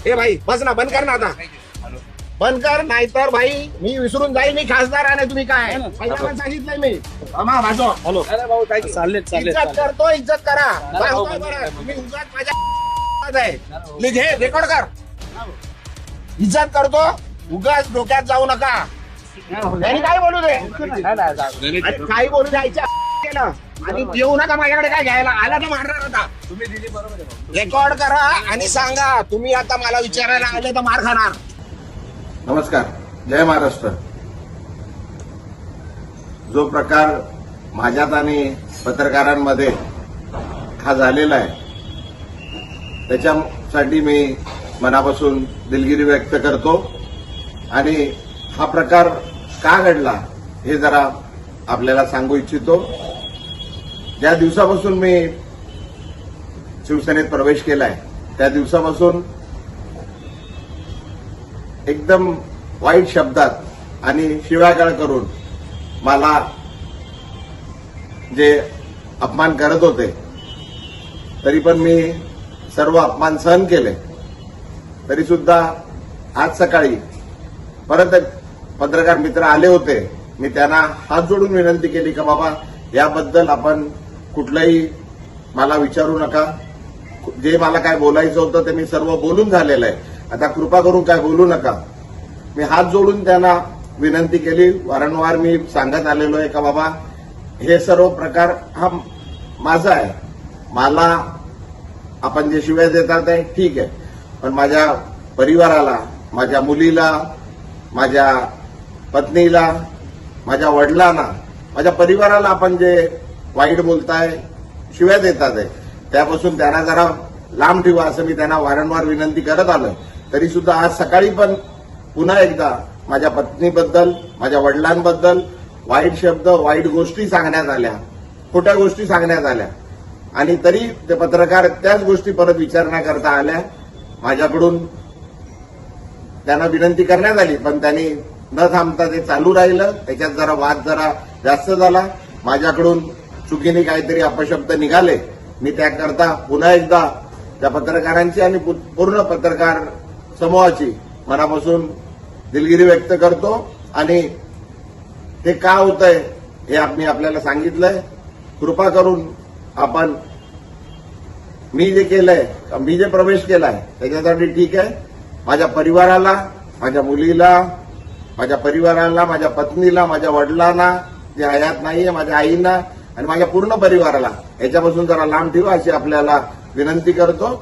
ए भाई बस ना, बंद कर ना आता, बंद कर, नाहीतर भाई मी विसरून जाईल मी खासदार आहे. तुम्ही काय पहिल्यांदा सांगितलंय मी. अमा भाजो हॅलो भाऊ काय चालले इज्जत करतो, इज्जत करा. सांगतोय बरं, तुम्ही उगाच माझ्या आहे. प्लीज हे रेकॉर्ड कर. इज्जत करतो, उगाच डोक्यात जाऊ नका. त्यांनी काय बोलू दे, अरे काही बोलू द्यायच्या केलं आणि येऊ नका माझ्याकडे काय घ्यायला. आला तर मारणार होता. तुम्ही दिली बरोबर आहे. रेकॉर्ड करा आणि सांगा तुम्ही आता मला विचारायला आले तर मार खाणार. नमस्कार, जय महाराष्ट्र. जो प्रकार माझ्यात आणि पत्रकारांमध्ये हा झालेला आहे त्याच्यासाठी मी मनापासून दिलगिरी व्यक्त करतो. आणि हा प्रकार का घडला हे जरा आपल्याला सांगू इच्छितो. ज्या दिवसापासून मी शिवसेनेत प्रवेश केलाय त्या दिवसापासून एकदम वाईट शब्दात आणि शिव्यागाळ करून मला जे अपमान करत होते तरी पण मी सर्व अपमान सहन केले. तरी सुद्धा आज सकाळी परत पत्रकार मित्र आले होते. मी त्यांना हात जोडून विनंती केली की बाबा याबद्दल आपण कुठलंही मला विचारू नका. जे मला काय बोलायचं होतं ते मी सर्व बोलून झालेलं आहे. आता कृपा करून काय बोलू नका. मी हात जोडून त्यांना विनंती केली. वारंवार मी सांगत आलेलो आहे का बाबा हे सर्व प्रकार हा माझा आहे. मला आपण जे शिव्या देतात आहे ठीक आहे, पण माझ्या परिवाराला, माझ्या मुलीला, माझ्या पत्नीला, माझ्या वडिलांना, माझ्या परिवाराला आपण जे वाईट बोलताय, शिव्या देतात आहे त्यापासून त्यांना जरा लांब ठेवा असं मी त्यांना वारंवार विनंती करत आलोय. तरी सुद्धा आज सकाळी पण पुन्हा एकदा माझ्या पत्नीबद्दल, माझ्या वडिलांबद्दल वाईट शब्द, वाईट गोष्टी सांगण्यात आल्या, खोट्या गोष्टी सांगण्यात आल्या. आणि तरी ते पत्रकार त्याच गोष्टी परत विचारण्याकरता आल्या. माझ्याकडून त्यांना विनंती करण्यात आली पण त्यांनी न थांबता ते चालू राहिलं. त्याच्यात जरा वाद जरा जास्त झाला. माझ्याकडून चुकीने काहीतरी अपशब्द निघाले. मी त्याकरता पुन्हा एकदा त्या पत्रकारांची आणि पूर्ण पत्रकार समूहाची मनापासून दिलगिरी व्यक्त करतो. आणि हे का होतंय हे मी आपल्याला सांगितलंय. कृपा करून आपण मी जे केलंय, मी जे प्रवेश केलाय त्याच्यासाठी ठीक आहे. माझ्या परिवाराला, माझ्या मुलीला, माझ्या परिवाराला, माझ्या पत्नीला, माझ्या वडिलांना जे हयात नाहीये, माझ्या आईंना आणि माझ्या पूर्ण परिवाराला याच्यापासून जरा लांब ठेवा अशी आपल्याला विनंती करतो.